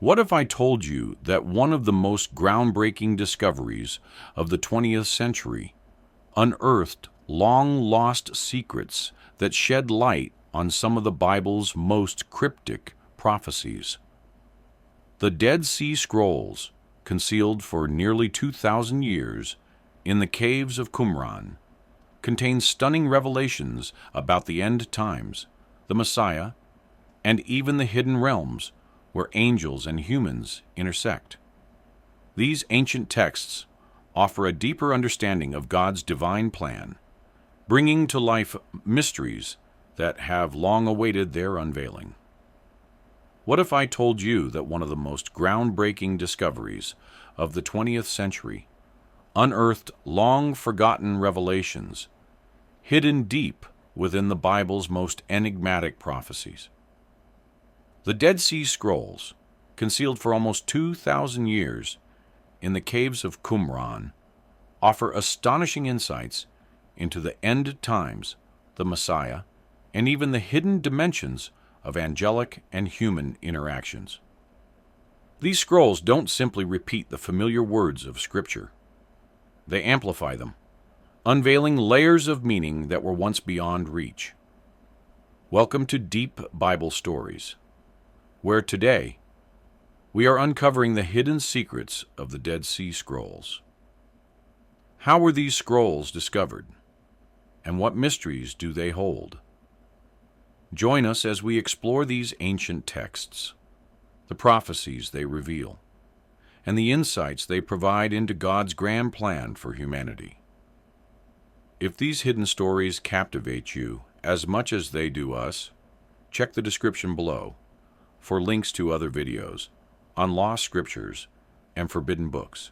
What if I told you that one of the most groundbreaking discoveries of the 20th century unearthed long-lost secrets that shed light on some of the Bible's most cryptic prophecies? The Dead Sea Scrolls, concealed for nearly 2,000 years in the caves of Qumran, contain stunning revelations about the end times, the Messiah, and even the hidden realms where angels and humans intersect. These ancient texts offer a deeper understanding of God's divine plan, bringing to life mysteries that have long awaited their unveiling. What if I told you that one of the most groundbreaking discoveries of the 20th century unearthed long-forgotten revelations hidden deep within the Bible's most enigmatic prophecies? The Dead Sea Scrolls, concealed for almost 2,000 years in the caves of Qumran, offer astonishing insights into the end times, the Messiah, and even the hidden dimensions of angelic and human interactions. These scrolls don't simply repeat the familiar words of Scripture. They amplify them, unveiling layers of meaning that were once beyond reach. Welcome to Deep Bible Stories, where today we are uncovering the hidden secrets of the Dead Sea Scrolls. How were these scrolls discovered, and what mysteries do they hold? Join us as we explore these ancient texts, the prophecies they reveal, and the insights they provide into God's grand plan for humanity. If these hidden stories captivate you as much as they do us, check the description below for links to other videos on lost scriptures and forbidden books.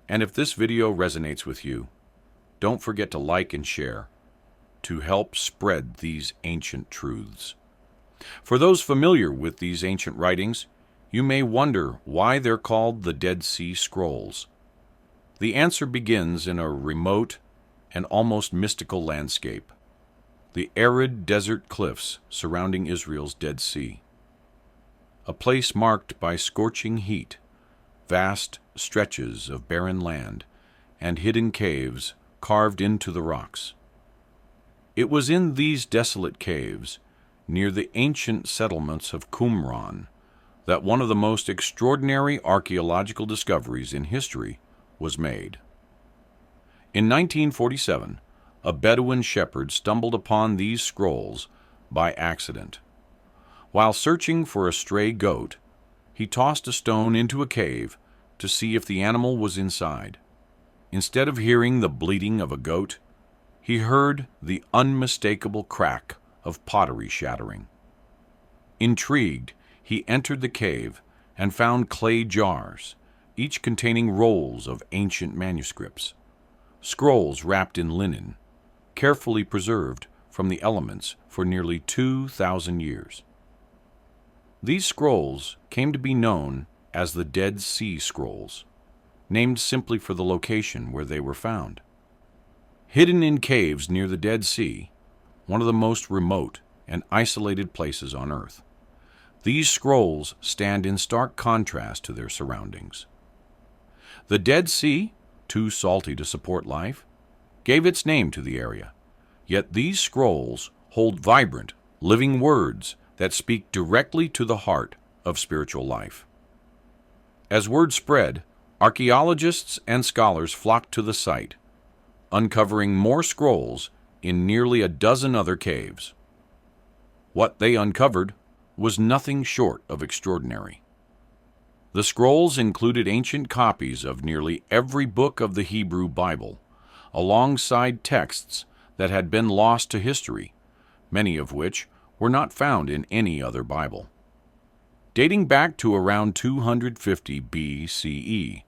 And if this video resonates with you, don't forget to like and share to help spread these ancient truths. For those familiar with these ancient writings, you may wonder why they're called the Dead Sea Scrolls. The answer begins in a remote and almost mystical landscape, the arid desert cliffs surrounding Israel's Dead Sea. A place marked by scorching heat, vast stretches of barren land, and hidden caves carved into the rocks. It was in these desolate caves, near the ancient settlements of Qumran, that one of the most extraordinary archaeological discoveries in history was made. In 1947, a Bedouin shepherd stumbled upon these scrolls by accident. While searching for a stray goat, he tossed a stone into a cave to see if the animal was inside. Instead of hearing the bleating of a goat, he heard the unmistakable crack of pottery shattering. Intrigued, he entered the cave and found clay jars, each containing rolls of ancient manuscripts, scrolls wrapped in linen, carefully preserved from the elements for nearly 2,000 years. These scrolls came to be known as the Dead Sea Scrolls, named simply for the location where they were found. Hidden in caves near the Dead Sea, one of the most remote and isolated places on earth, these scrolls stand in stark contrast to their surroundings. The Dead Sea, too salty to support life, gave its name to the area, yet these scrolls hold vibrant, living words that speak directly to the heart of spiritual life. As word spread, archaeologists and scholars flocked to the site, uncovering more scrolls in nearly a dozen other caves. What they uncovered was nothing short of extraordinary. The scrolls included ancient copies of nearly every book of the Hebrew Bible, alongside texts that had been lost to history, many of which were not found in any other Bible. Dating back to around 250 BCE,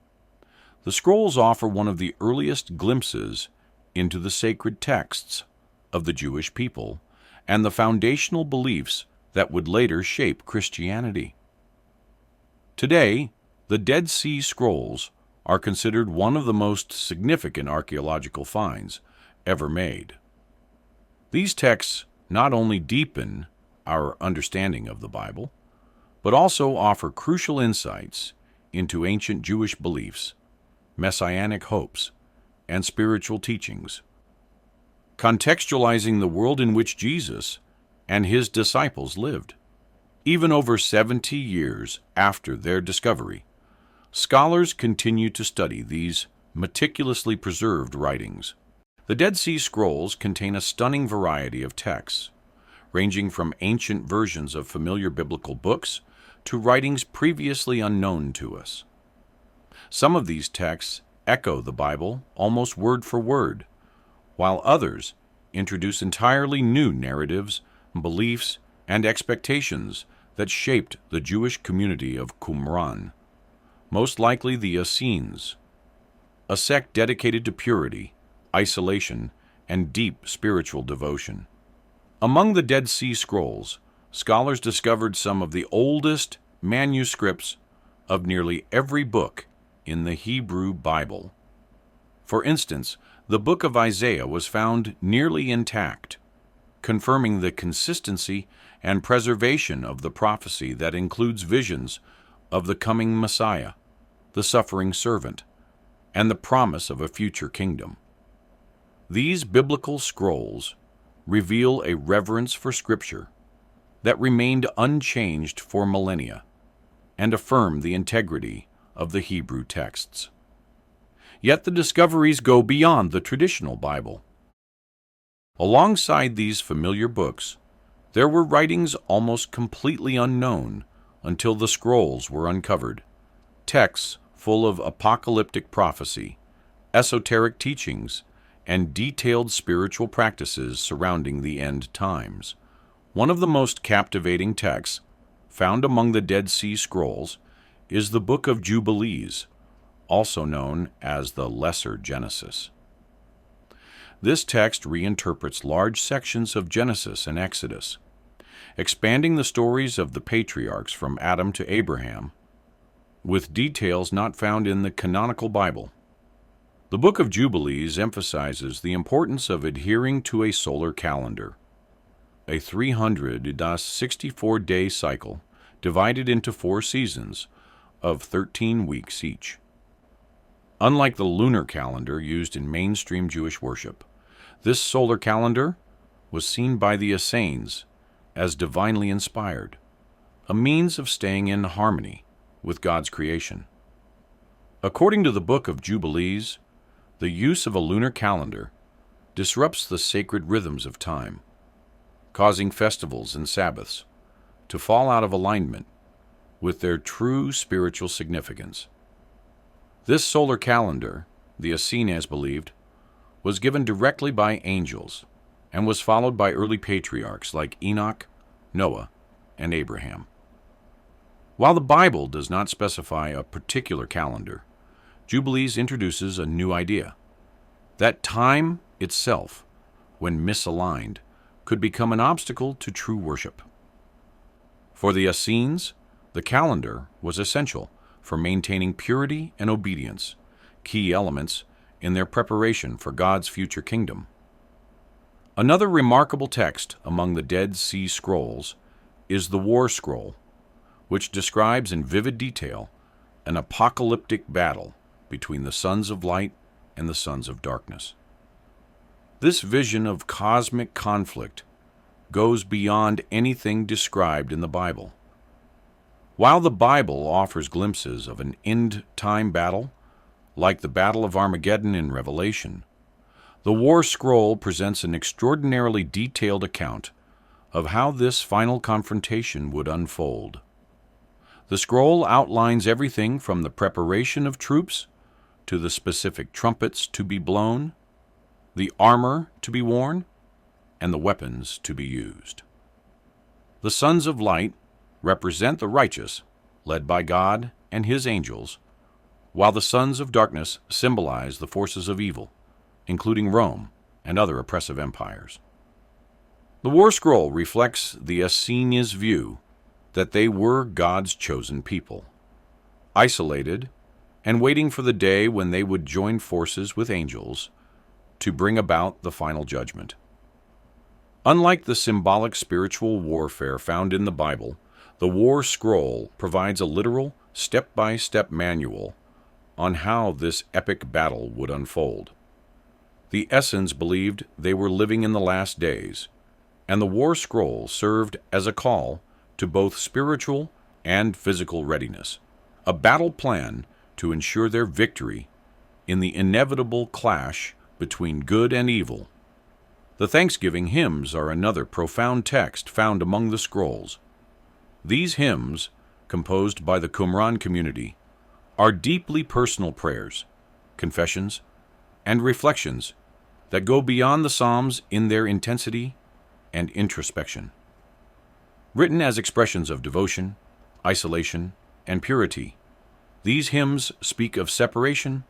the scrolls offer one of the earliest glimpses into the sacred texts of the Jewish people and the foundational beliefs that would later shape Christianity. Today, the Dead Sea Scrolls are considered one of the most significant archaeological finds ever made. These texts not only deepen our understanding of the Bible, but also offer crucial insights into ancient Jewish beliefs, messianic hopes, and spiritual teachings, contextualizing the world in which Jesus and his disciples lived. Even over 70 years after their discovery, scholars continue to study these meticulously preserved writings. The Dead Sea Scrolls contain a stunning variety of texts, ranging from ancient versions of familiar biblical books to writings previously unknown to us. Some of these texts echo the Bible almost word for word, while others introduce entirely new narratives, beliefs, and expectations that shaped the Jewish community of Qumran, most likely the Essenes, a sect dedicated to purity, isolation, and deep spiritual devotion. Among the Dead Sea Scrolls, scholars discovered some of the oldest manuscripts of nearly every book in the Hebrew Bible. For instance, the book of Isaiah was found nearly intact, confirming the consistency and preservation of the prophecy that includes visions of the coming Messiah, the suffering servant, and the promise of a future kingdom. These biblical scrolls reveal a reverence for Scripture that remained unchanged for millennia and affirm the integrity of the Hebrew texts. Yet the discoveries go beyond the traditional Bible. Alongside these familiar books, there were writings almost completely unknown until the scrolls were uncovered, texts full of apocalyptic prophecy, esoteric teachings, and detailed spiritual practices surrounding the end times. One of the most captivating texts found among the Dead Sea Scrolls is the Book of Jubilees, also known as the Lesser Genesis. This text reinterprets large sections of Genesis and Exodus, expanding the stories of the patriarchs from Adam to Abraham, with details not found in the canonical Bible. The Book of Jubilees emphasizes the importance of adhering to a solar calendar, a 364-day cycle divided into 4 seasons of 13 weeks each. Unlike the lunar calendar used in mainstream Jewish worship, this solar calendar was seen by the Essenes as divinely inspired, a means of staying in harmony with God's creation. According to the Book of Jubilees, the use of a lunar calendar disrupts the sacred rhythms of time, causing festivals and Sabbaths to fall out of alignment with their true spiritual significance. This solar calendar, the Essenes believed, was given directly by angels and was followed by early patriarchs like Enoch, Noah, and Abraham. While the Bible does not specify a particular calendar, Jubilees introduces a new idea, that time itself, when misaligned, could become an obstacle to true worship. For the Essenes, the calendar was essential for maintaining purity and obedience, key elements in their preparation for God's future kingdom. Another remarkable text among the Dead Sea Scrolls is the War Scroll, which describes in vivid detail an apocalyptic battle between the sons of light and the sons of darkness. This vision of cosmic conflict goes beyond anything described in the Bible. While the Bible offers glimpses of an end-time battle, like the Battle of Armageddon in Revelation, the War Scroll presents an extraordinarily detailed account of how this final confrontation would unfold. The scroll outlines everything from the preparation of troops to the specific trumpets to be blown, the armor to be worn, and the weapons to be used. The sons of light represent the righteous, led by God and his angels, while the sons of darkness symbolize the forces of evil, including Rome and other oppressive empires. The War Scroll reflects the Essenes' view that they were God's chosen people, isolated and waiting for the day when they would join forces with angels to bring about the final judgment. Unlike the symbolic spiritual warfare found in the Bible, The War Scroll provides a literal, step-by-step manual on how this epic battle would unfold. The Essenes believed they were living in the last days, and the War Scroll served as a call to both spiritual and physical readiness, a battle plan to ensure their victory in the inevitable clash between good and evil. The Thanksgiving hymns are another profound text found among the scrolls. These hymns, composed by the Qumran community, are deeply personal prayers, confessions, and reflections that go beyond the Psalms in their intensity and introspection. Written as expressions of devotion, isolation, and purity, these hymns speak of separation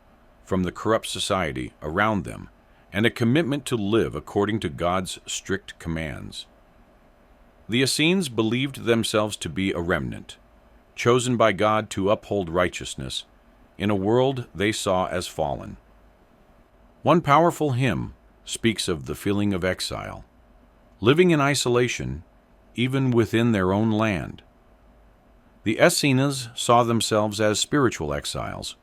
from the corrupt society around them and a commitment to live according to God's strict commands. The Essenes believed themselves to be a remnant, chosen by God to uphold righteousness in a world they saw as fallen. One powerful hymn speaks of the feeling of exile, living in isolation even within their own land. The Essenes saw themselves as spiritual exiles,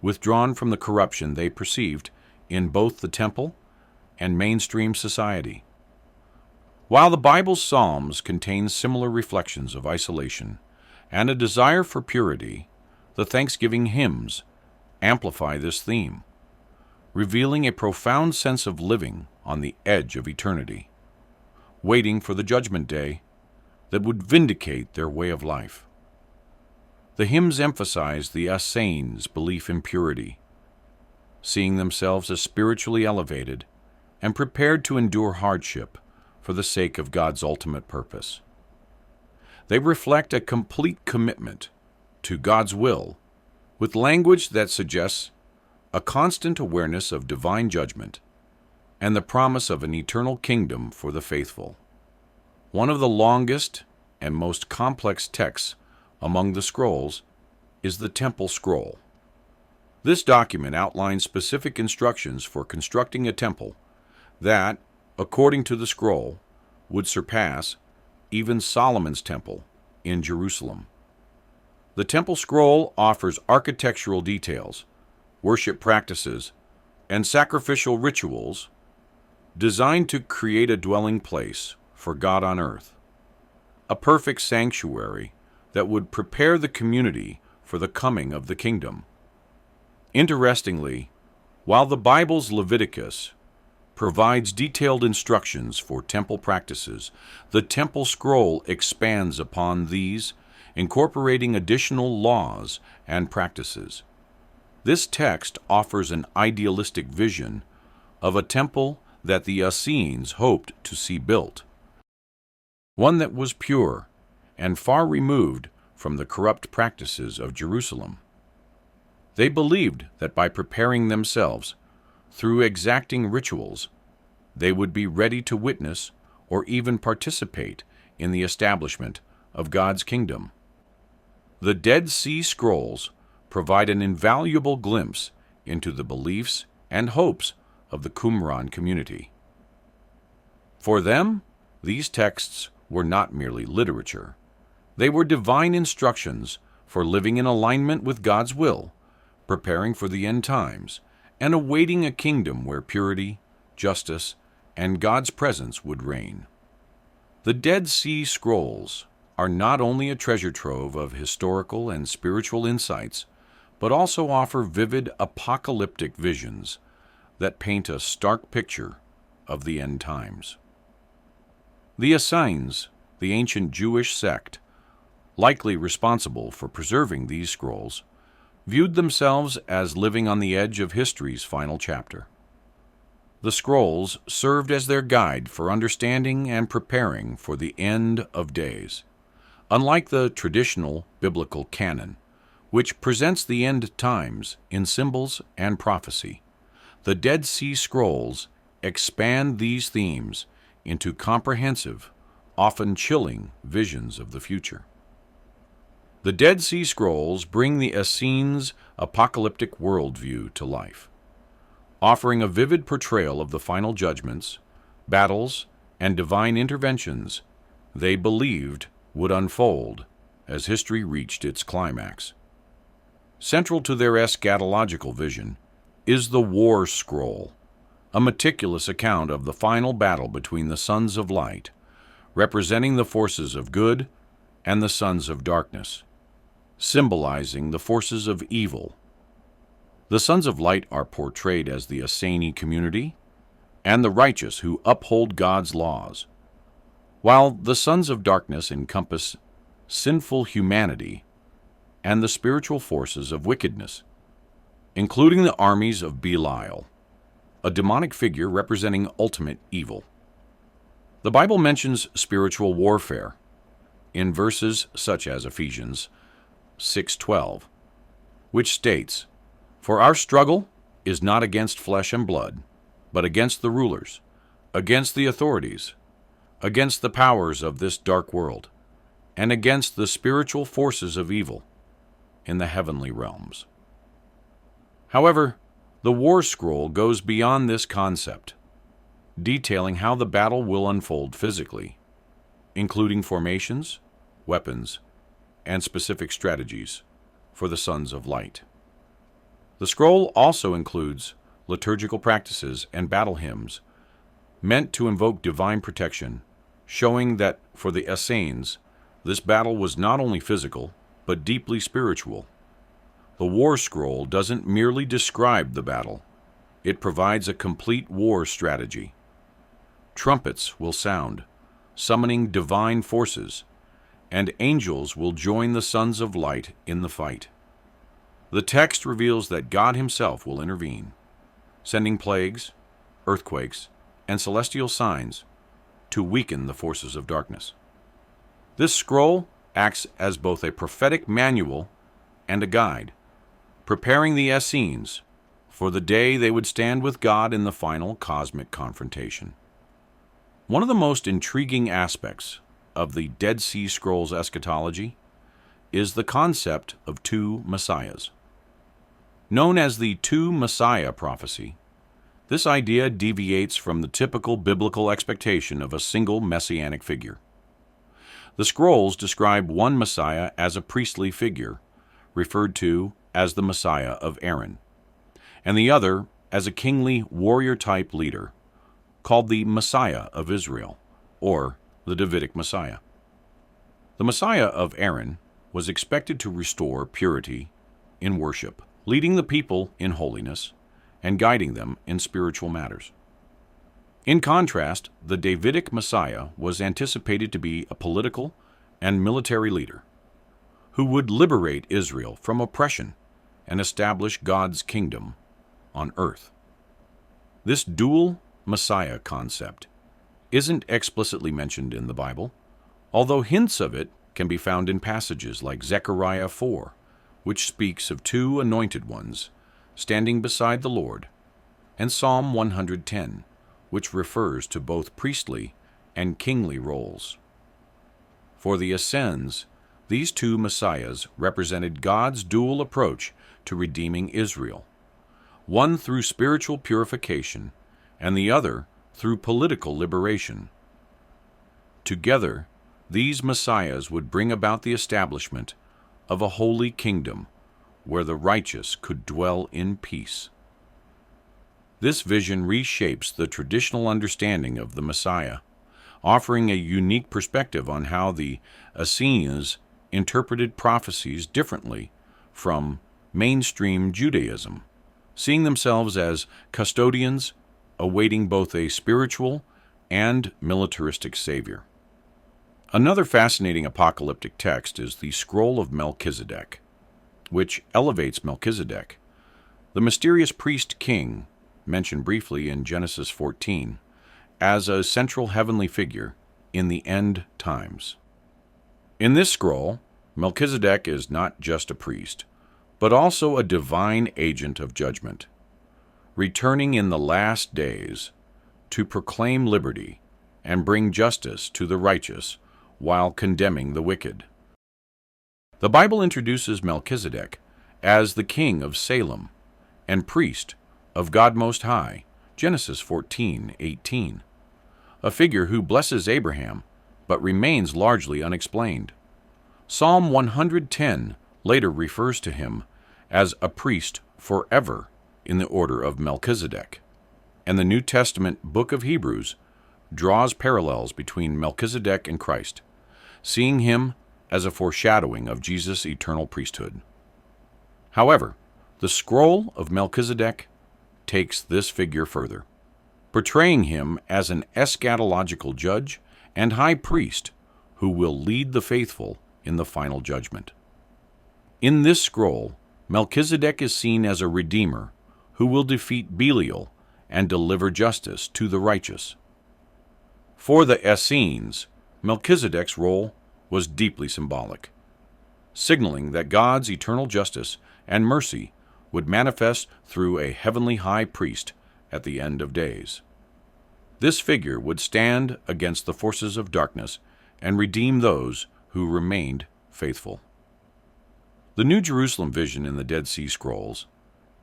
withdrawn from the corruption they perceived in both the temple and mainstream society. While the Bible's Psalms contain similar reflections of isolation and a desire for purity, the Thanksgiving hymns amplify this theme, revealing a profound sense of living on the edge of eternity, waiting for the judgment day that would vindicate their way of life. The hymns emphasize the Essenes' belief in purity, seeing themselves as spiritually elevated and prepared to endure hardship for the sake of God's ultimate purpose. They reflect a complete commitment to God's will, with language that suggests a constant awareness of divine judgment and the promise of an eternal kingdom for the faithful. One of the longest and most complex texts among the scrolls is the Temple Scroll. This document outlines specific instructions for constructing a temple that, according to the scroll, would surpass even Solomon's temple in Jerusalem. The Temple Scroll offers architectural details, worship practices, and sacrificial rituals designed to create a dwelling place for God on earth, a perfect sanctuary that would prepare the community for the coming of the kingdom. Interestingly, while the Bible's Leviticus provides detailed instructions for temple practices, the Temple Scroll expands upon these, incorporating additional laws and practices. This text offers an idealistic vision of a temple that the Essenes hoped to see built, one that was pure and far removed from the corrupt practices of Jerusalem. They believed that by preparing themselves through exacting rituals, they would be ready to witness or even participate in the establishment of God's kingdom. The Dead Sea Scrolls provide an invaluable glimpse into the beliefs and hopes of the Qumran community. For them, these texts were not merely literature. They were divine instructions for living in alignment with God's will, preparing for the end times, and awaiting a kingdom where purity, justice, and God's presence would reign. The Dead Sea Scrolls are not only a treasure trove of historical and spiritual insights, but also offer vivid apocalyptic visions that paint a stark picture of the end times. The Essenes, the ancient Jewish sect, likely responsible for preserving these scrolls, viewed themselves as living on the edge of history's final chapter. The scrolls served as their guide for understanding and preparing for the end of days. Unlike the traditional biblical canon, which presents the end times in symbols and prophecy, the Dead Sea Scrolls expand these themes into comprehensive, often chilling visions of the future. The Dead Sea Scrolls bring the Essenes' apocalyptic worldview to life, offering a vivid portrayal of the final judgments, battles, and divine interventions they believed would unfold as history reached its climax. Central to their eschatological vision is the War Scroll, a meticulous account of the final battle between the sons of light, representing the forces of good, and the sons of darkness, symbolizing the forces of evil. The sons of light are portrayed as the Essene community and the righteous who uphold God's laws, while the sons of darkness encompass sinful humanity and the spiritual forces of wickedness, including the armies of Belial, a demonic figure representing ultimate evil. The Bible mentions spiritual warfare in verses such as Ephesians 6:12, which states, "For our struggle is not against flesh and blood, but against the rulers, against the authorities, against the powers of this dark world, and against the spiritual forces of evil in the heavenly realms." However, the War Scroll goes beyond this concept, detailing how the battle will unfold physically, including formations, weapons, and specific strategies for the sons of light. The scroll also includes liturgical practices and battle hymns meant to invoke divine protection, showing that for the Essenes, this battle was not only physical, but deeply spiritual. The War Scroll doesn't merely describe the battle, it provides a complete war strategy. Trumpets will sound, summoning divine forces, and angels will join the sons of light in the fight. The text reveals that God himself will intervene, sending plagues, earthquakes, and celestial signs to weaken the forces of darkness. This scroll acts as both a prophetic manual and a guide, preparing the Essenes for the day they would stand with God in the final cosmic confrontation. One of the most intriguing aspects of the Dead Sea Scrolls eschatology is the concept of two messiahs. Known as the two messiah prophecy, this idea deviates from the typical biblical expectation of a single messianic figure. The scrolls describe one messiah as a priestly figure, referred to as the Messiah of Aaron, and the other as a kingly warrior-type leader, called the Messiah of Israel, or the Davidic Messiah. The Messiah of Aaron was expected to restore purity in worship, leading the people in holiness, and guiding them in spiritual matters. In contrast, the Davidic Messiah was anticipated to be a political and military leader who would liberate Israel from oppression and establish God's kingdom on earth. This dual Messiah concept isn't explicitly mentioned in the Bible, although hints of it can be found in passages like Zechariah 4, which speaks of two anointed ones standing beside the Lord, and Psalm 110, which refers to both priestly and kingly roles. For the Essenes, these two messiahs represented God's dual approach to redeeming Israel, one through spiritual purification and the other through political liberation. Together, these messiahs would bring about the establishment of a holy kingdom where the righteous could dwell in peace. This vision reshapes the traditional understanding of the Messiah, offering a unique perspective on how the Essenes interpreted prophecies differently from mainstream Judaism, seeing themselves as custodians awaiting both a spiritual and militaristic savior. Another fascinating apocalyptic text is the Scroll of Melchizedek, which elevates Melchizedek, the mysterious priest-king mentioned briefly in Genesis 14, as a central heavenly figure in the end times. In this scroll, Melchizedek is not just a priest, but also a divine agent of judgment, returning in the last days to proclaim liberty and bring justice to the righteous while condemning the wicked. The Bible introduces Melchizedek as the king of Salem and priest of God Most High, Genesis 14:18, a figure who blesses Abraham but remains largely unexplained. Psalm 110 later refers to him as a priest forever in the order of Melchizedek, and the New Testament book of Hebrews draws parallels between Melchizedek and Christ, seeing him as a foreshadowing of Jesus' eternal priesthood. However, the scroll of Melchizedek takes this figure further, portraying him as an eschatological judge and high priest who will lead the faithful in the final judgment. In this scroll, Melchizedek is seen as a redeemer who will defeat Belial and deliver justice to the righteous. For the Essenes, Melchizedek's role was deeply symbolic, signaling that God's eternal justice and mercy would manifest through a heavenly high priest at the end of days. This figure would stand against the forces of darkness and redeem those who remained faithful. The New Jerusalem vision in the Dead Sea Scrolls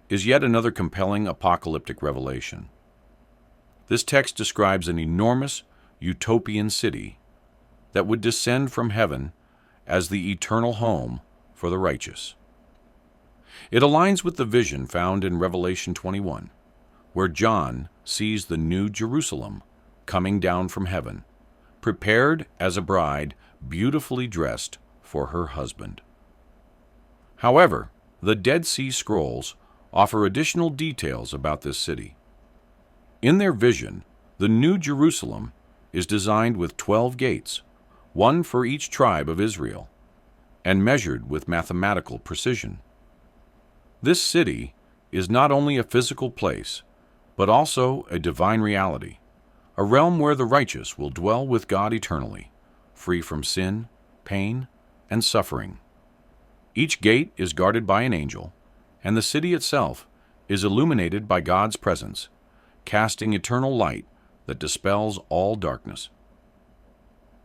is yet another compelling apocalyptic revelation. This text describes an enormous utopian city that would descend from heaven as the eternal home for the righteous. It aligns with the vision found in Revelation 21, where John sees the New Jerusalem coming down from heaven, prepared as a bride beautifully dressed for her husband. However, the Dead Sea Scrolls offer additional details about this city. In their vision, the New Jerusalem is designed with 12 gates, one for each tribe of Israel, and measured with mathematical precision. This city is not only a physical place, but also a divine reality, a realm where the righteous will dwell with God eternally, free from sin, pain, and suffering. Each gate is guarded by an angel, and the city itself is illuminated by God's presence, casting eternal light that dispels all darkness.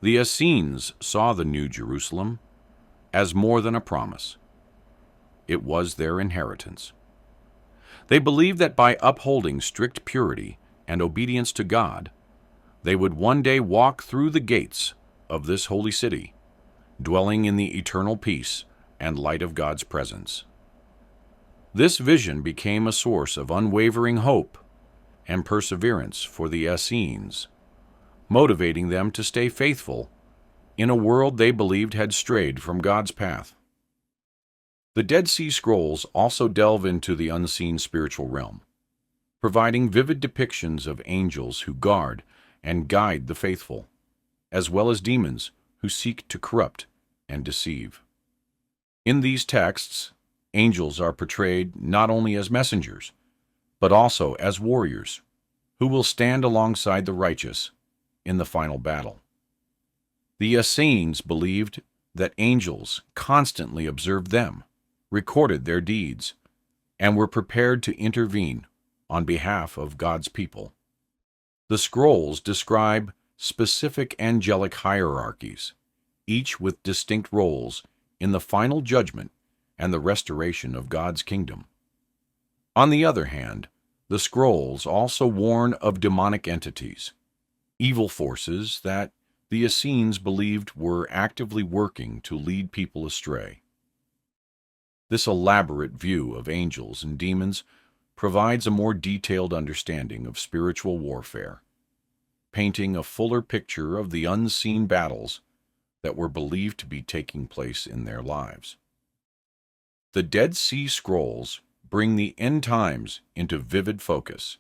The Essenes saw the New Jerusalem as more than a promise. It was their inheritance. They believed that by upholding strict purity and obedience to God, they would one day walk through the gates of this holy city, dwelling in the eternal peace and light of God's presence. This vision became a source of unwavering hope and perseverance for the Essenes, motivating them to stay faithful in a world they believed had strayed from God's path. The Dead Sea Scrolls also delve into the unseen spiritual realm, providing vivid depictions of angels who guard and guide the faithful, as well as demons who seek to corrupt and deceive. In these texts, angels are portrayed not only as messengers, but also as warriors who will stand alongside the righteous in the final battle. The Essenes believed that angels constantly observed them, recorded their deeds, and were prepared to intervene on behalf of God's people. The scrolls describe specific angelic hierarchies, each with distinct roles in the final judgment and the restoration of God's kingdom. On the other hand, the scrolls also warn of demonic entities, evil forces that the Essenes believed were actively working to lead people astray. This elaborate view of angels and demons provides a more detailed understanding of spiritual warfare, painting a fuller picture of the unseen battles that were believed to be taking place in their lives. The Dead Sea Scrolls bring the end times into vivid focus,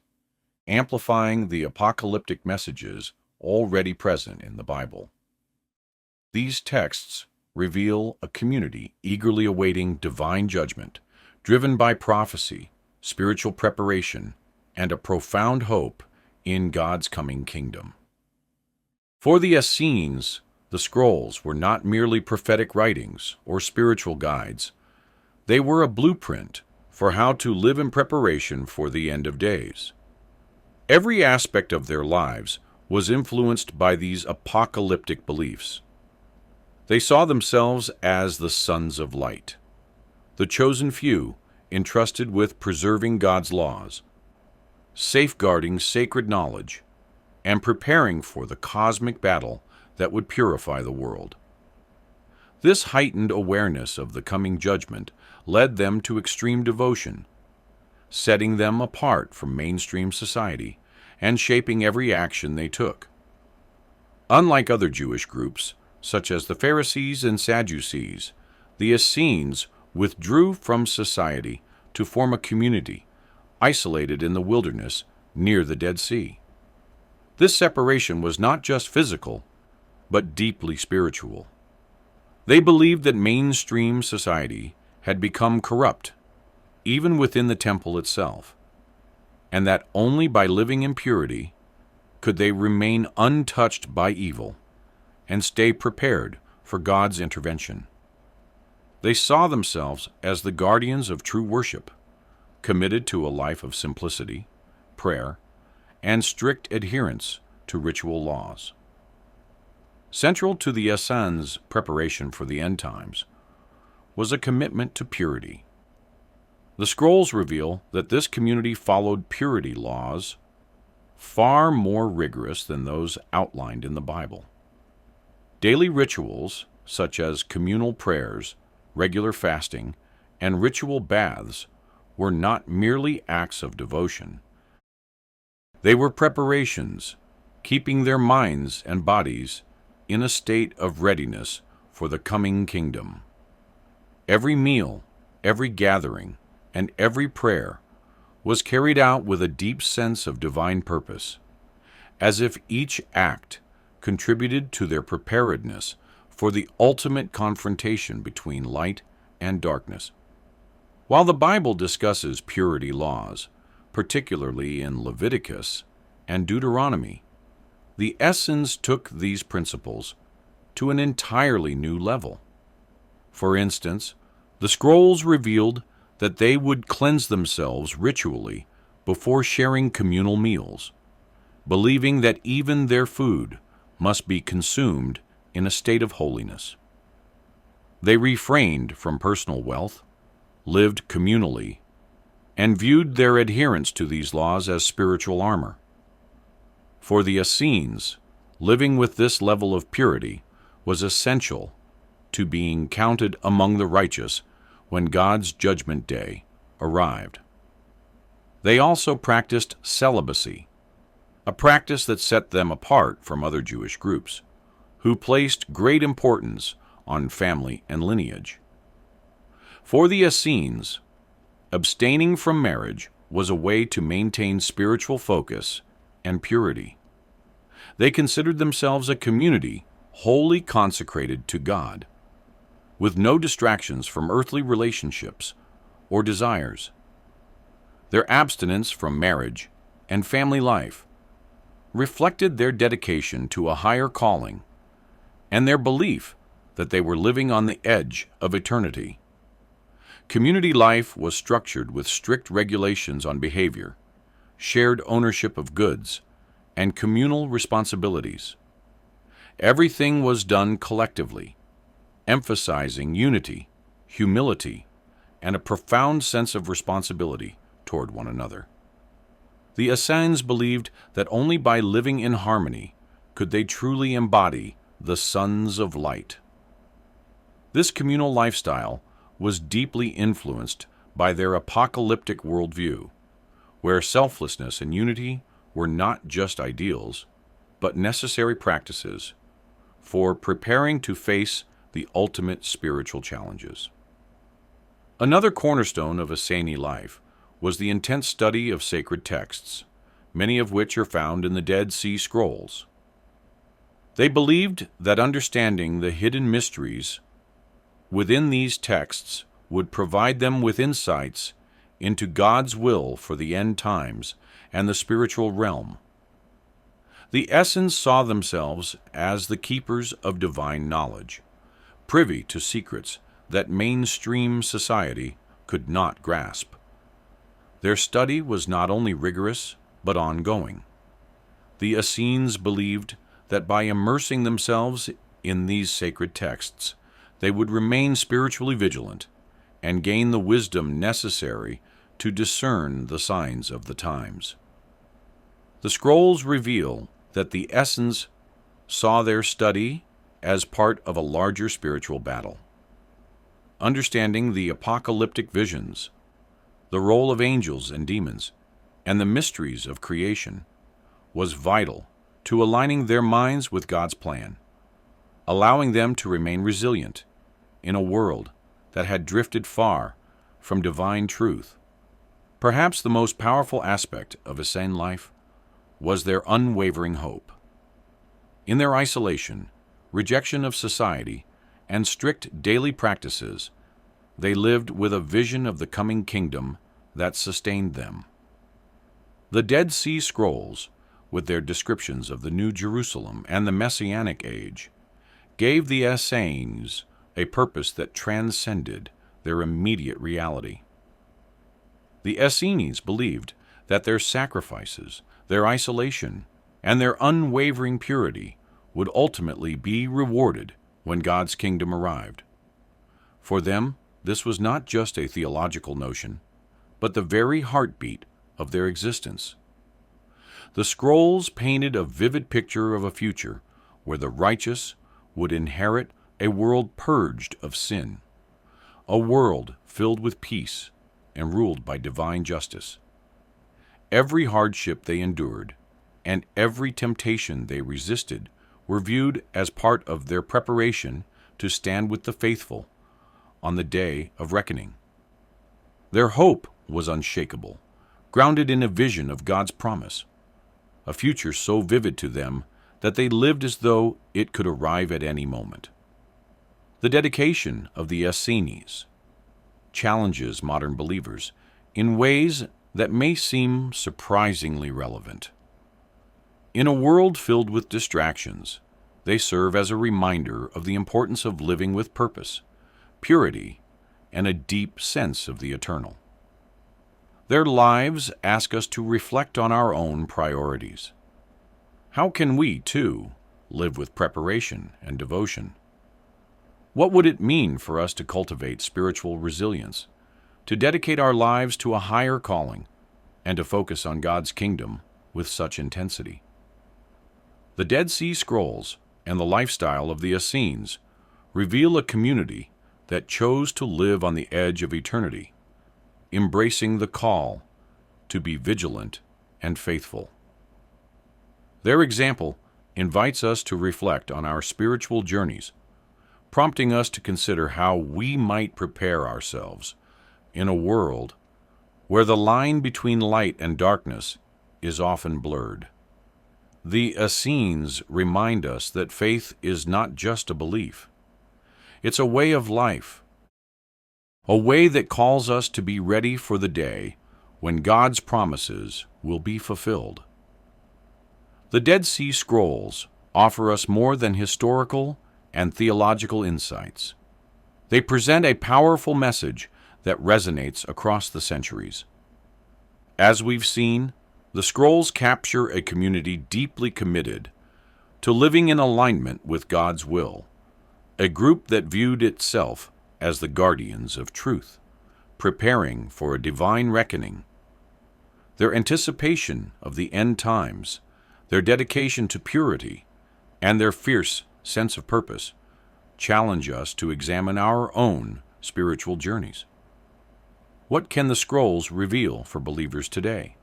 amplifying the apocalyptic messages already present in the Bible. These texts reveal a community eagerly awaiting divine judgment, driven by prophecy, spiritual preparation, and a profound hope in God's coming kingdom. For the Essenes, the scrolls were not merely prophetic writings or spiritual guides. They were a blueprint for how to live in preparation for the end of days. Every aspect of their lives was influenced by these apocalyptic beliefs. They saw themselves as the sons of light, the chosen few entrusted with preserving God's laws, safeguarding sacred knowledge, and preparing for the cosmic battle that would purify the world. This heightened awareness of the coming judgment led them to extreme devotion, setting them apart from mainstream society and shaping every action they took. Unlike other Jewish groups, such as the Pharisees and Sadducees, the Essenes withdrew from society to form a community, isolated in the wilderness near the Dead Sea. This separation was not just physical, but deeply spiritual. They believed that mainstream society had become corrupt, even within the temple itself, and that only by living in purity could they remain untouched by evil and stay prepared for God's intervention. They saw themselves as the guardians of true worship, committed to a life of simplicity, prayer, and strict adherence to ritual laws. Central to the Essenes' preparation for the end times was a commitment to purity. The scrolls reveal that this community followed purity laws far more rigorous than those outlined in the Bible. Daily rituals, such as communal prayers, regular fasting, and ritual baths, were not merely acts of devotion. They were preparations, keeping their minds and bodies in a state of readiness for the coming kingdom. Every meal, every gathering, and every prayer was carried out with a deep sense of divine purpose, as if each act contributed to their preparedness for the ultimate confrontation between light and darkness. While the Bible discusses purity laws, particularly in Leviticus and Deuteronomy, the Essenes took these principles to an entirely new level. For instance, the scrolls revealed that they would cleanse themselves ritually before sharing communal meals, believing that even their food must be consumed in a state of holiness. They refrained from personal wealth, lived communally, and viewed their adherence to these laws as spiritual armor. For the Essenes, living with this level of purity was essential to being counted among the righteous when God's judgment day arrived. They also practiced celibacy, a practice that set them apart from other Jewish groups, who placed great importance on family and lineage. For the Essenes, abstaining from marriage was a way to maintain spiritual focus and purity. They considered themselves a community wholly consecrated to God, with no distractions from earthly relationships or desires. Their abstinence from marriage and family life reflected their dedication to a higher calling and their belief that they were living on the edge of eternity. Community life was structured with strict regulations on behavior, shared ownership of goods, and communal responsibilities. Everything was done collectively, emphasizing unity, humility, and a profound sense of responsibility toward one another. The Essenes believed that only by living in harmony could they truly embody the sons of light. This communal lifestyle was deeply influenced by their apocalyptic worldview, where selflessness and unity were not just ideals, but necessary practices for preparing to face the ultimate spiritual challenges. Another cornerstone of Essene life was the intense study of sacred texts, many of which are found in the Dead Sea Scrolls. They believed that understanding the hidden mysteries within these texts would provide them with insights into God's will for the end times and the spiritual realm. The Essenes saw themselves as the keepers of divine knowledge, privy to secrets that mainstream society could not grasp. Their study was not only rigorous, but ongoing. The Essenes believed that by immersing themselves in these sacred texts, they would remain spiritually vigilant and gain the wisdom necessary to discern the signs of the times. The scrolls reveal that the Essenes saw their study as part of a larger spiritual battle. Understanding the apocalyptic visions, the role of angels and demons, and the mysteries of creation was vital to aligning their minds with God's plan, allowing them to remain resilient in a world that had drifted far from divine truth. Perhaps the most powerful aspect of Essene life was their unwavering hope. In their isolation, rejection of society, and strict daily practices, they lived with a vision of the coming kingdom that sustained them. The Dead Sea Scrolls, with their descriptions of the New Jerusalem and the Messianic age, gave the Essenes a purpose that transcended their immediate reality. The Essenes believed that their sacrifices, their isolation, and their unwavering purity would ultimately be rewarded when God's kingdom arrived. For them, this was not just a theological notion, but the very heartbeat of their existence. The scrolls painted a vivid picture of a future where the righteous would inherit a world purged of sin, a world filled with peace and ruled by divine justice. Every hardship they endured and every temptation they resisted were viewed as part of their preparation to stand with the faithful on the day of reckoning. Their hope was unshakable, grounded in a vision of God's promise, a future so vivid to them that they lived as though it could arrive at any moment. The dedication of the Essenes challenges modern believers in ways that may seem surprisingly relevant. In a world filled with distractions, they serve as a reminder of the importance of living with purpose, purity, and a deep sense of the eternal. Their lives ask us to reflect on our own priorities. How can we, too, live with preparation and devotion? What would it mean for us to cultivate spiritual resilience, to dedicate our lives to a higher calling, and to focus on God's kingdom with such intensity? The Dead Sea Scrolls and the lifestyle of the Essenes reveal a community that chose to live on the edge of eternity, embracing the call to be vigilant and faithful. Their example invites us to reflect on our spiritual journeys, prompting us to consider how we might prepare ourselves in a world where the line between light and darkness is often blurred. The Essenes remind us that faith is not just a belief. It's a way of life, a way that calls us to be ready for the day when God's promises will be fulfilled. The Dead Sea Scrolls offer us more than historical and theological insights. They present a powerful message that resonates across the centuries. As we've seen, the scrolls capture a community deeply committed to living in alignment with God's will, a group that viewed itself as the guardians of truth, preparing for a divine reckoning. Their anticipation of the end times, their dedication to purity, and their fierce sense of purpose challenge us to examine our own spiritual journeys. What can the scrolls reveal for believers today?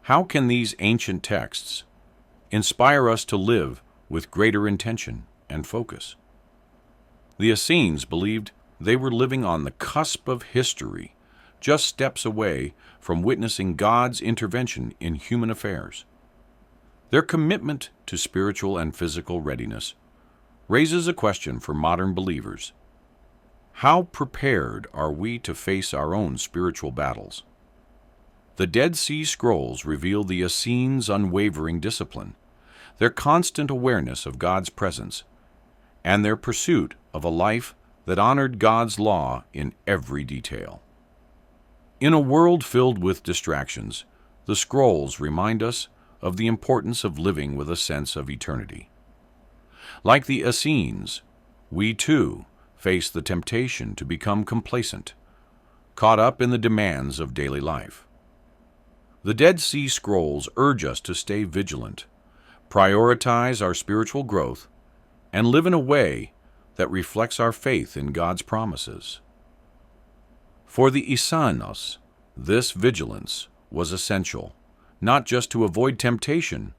How can these ancient texts inspire us to live with greater intention and focus? The Essenes believed they were living on the cusp of history, just steps away from witnessing God's intervention in human affairs. Their commitment to spiritual and physical readiness raises a question for modern believers. How prepared are we to face our own spiritual battles? The Dead Sea Scrolls reveal the Essenes' unwavering discipline, their constant awareness of God's presence, and their pursuit of a life that honored God's law in every detail. In a world filled with distractions, the scrolls remind us of the importance of living with a sense of eternity. Like the Essenes, we too face the temptation to become complacent, caught up in the demands of daily life. The Dead Sea Scrolls urge us to stay vigilant, prioritize our spiritual growth, and live in a way that reflects our faith in God's promises. For the Isanos, this vigilance was essential, not just to avoid temptation,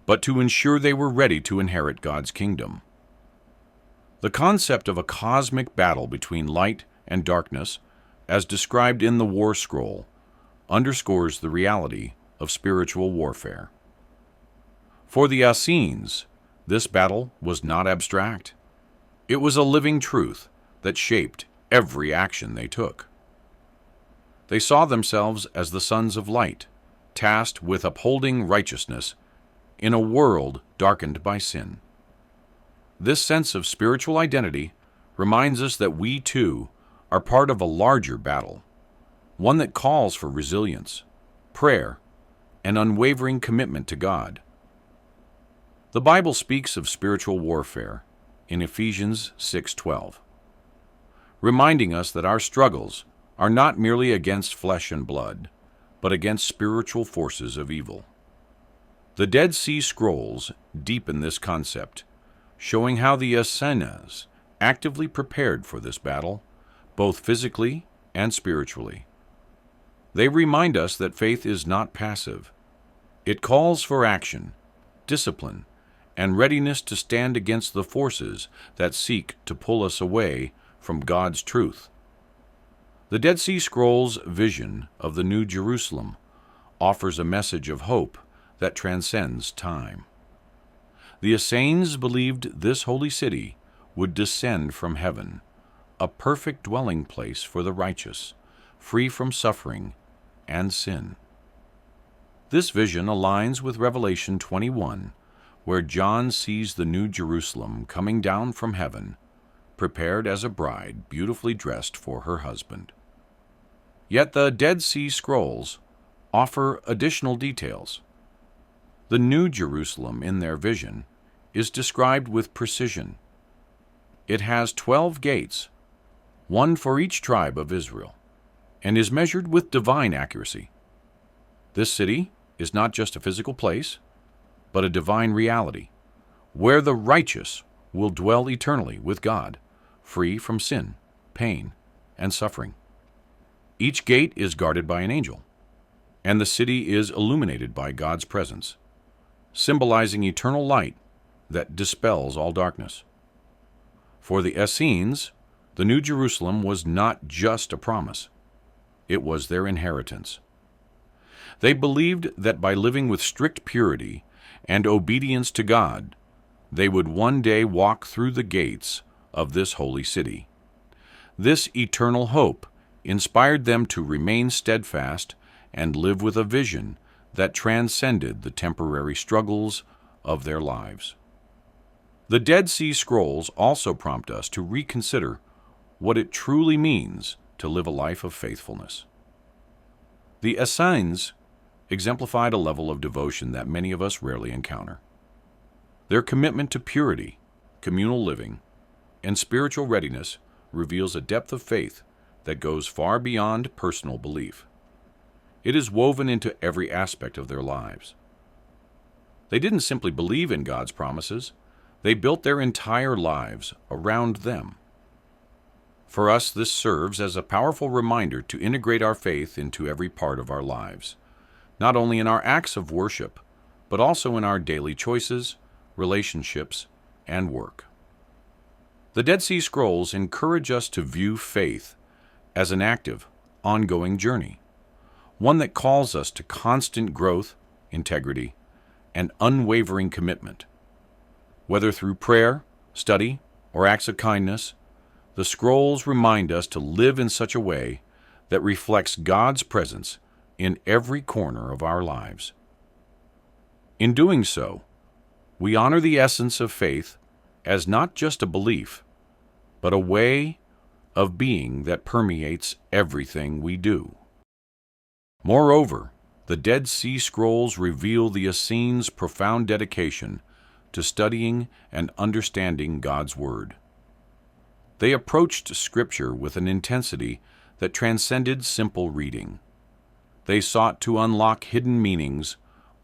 but to ensure they were ready to inherit God's kingdom. The concept of a cosmic battle between light and darkness, as described in the War Scroll, underscores the reality of spiritual warfare. For the Essenes, this battle was not abstract. It was a living truth that shaped every action they took. They saw themselves as the sons of light, tasked with upholding righteousness in a world darkened by sin. This sense of spiritual identity reminds us that we, too, are part of a larger battle, one that calls for resilience, prayer, and unwavering commitment to God. The Bible speaks of spiritual warfare in Ephesians 6:12, reminding us that our struggles are not merely against flesh and blood, but against spiritual forces of evil. The Dead Sea Scrolls deepen this concept, showing how the Essenes actively prepared for this battle, both physically and spiritually. They remind us that faith is not passive. It calls for action, discipline, and readiness to stand against the forces that seek to pull us away from God's truth. The Dead Sea Scrolls' vision of the New Jerusalem offers a message of hope that transcends time. The Essenes believed this holy city would descend from heaven, a perfect dwelling place for the righteous, free from suffering and sin. This vision aligns with Revelation 21, where John sees the New Jerusalem coming down from heaven, prepared as a bride beautifully dressed for her husband. Yet the Dead Sea Scrolls offer additional details. The New Jerusalem in their vision is described with precision. It has 12 gates, one for each tribe of Israel, and is measured with divine accuracy. This city is not just a physical place, but a divine reality, where the righteous will dwell eternally with God, free from sin, pain, and suffering. Each gate is guarded by an angel, and the city is illuminated by God's presence, symbolizing eternal light that dispels all darkness. For the Essenes, the New Jerusalem was not just a promise. It was their inheritance. They believed that by living with strict purity and obedience to God, they would one day walk through the gates of this holy city. This eternal hope inspired them to remain steadfast and live with a vision that transcended the temporary struggles of their lives. The Dead Sea Scrolls also prompt us to reconsider what it truly means to live a life of faithfulness. The Essenes exemplified a level of devotion that many of us rarely encounter. Their commitment to purity, communal living, and spiritual readiness reveals a depth of faith that goes far beyond personal belief. It is woven into every aspect of their lives. They didn't simply believe in God's promises, they built their entire lives around them. For us, this serves as a powerful reminder to integrate our faith into every part of our lives, not only in our acts of worship, but also in our daily choices, relationships, and work. The Dead Sea Scrolls encourage us to view faith as an active, ongoing journey, one that calls us to constant growth, integrity, and unwavering commitment. Whether through prayer, study, or acts of kindness, the scrolls remind us to live in such a way that reflects God's presence in every corner of our lives. In doing so, we honor the essence of faith as not just a belief, but a way of being that permeates everything we do. Moreover, the Dead Sea Scrolls reveal the Essenes' profound dedication to studying and understanding God's Word. They approached Scripture with an intensity that transcended simple reading. They sought to unlock hidden meanings,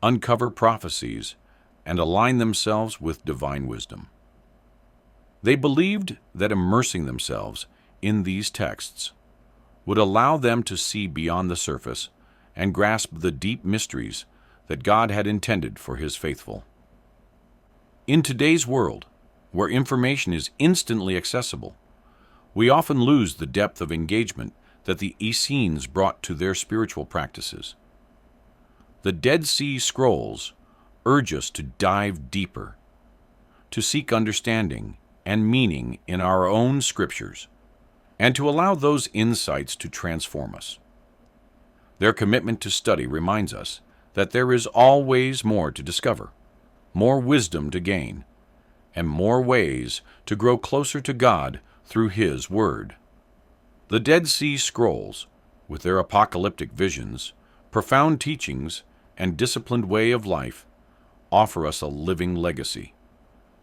uncover prophecies, and align themselves with divine wisdom. They believed that immersing themselves in these texts would allow them to see beyond the surface and grasp the deep mysteries that God had intended for His faithful. In today's world, where information is instantly accessible, we often lose the depth of engagement that the Essenes brought to their spiritual practices. The Dead Sea Scrolls urge us to dive deeper, to seek understanding and meaning in our own scriptures, and to allow those insights to transform us. Their commitment to study reminds us that there is always more to discover, more wisdom to gain, and more ways to grow closer to God through His Word. The Dead Sea Scrolls, with their apocalyptic visions, profound teachings, and disciplined way of life, offer us a living legacy,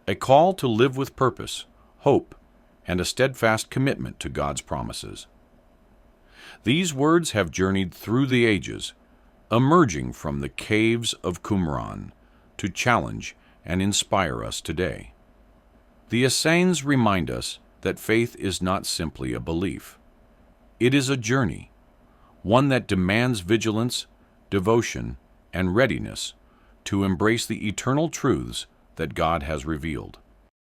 a call to live with purpose, hope, and a steadfast commitment to God's promises. These words have journeyed through the ages, emerging from the caves of Qumran to challenge and inspire us today. The Essenes remind us that faith is not simply a belief. It is a journey, one that demands vigilance, devotion, and readiness to embrace the eternal truths that God has revealed.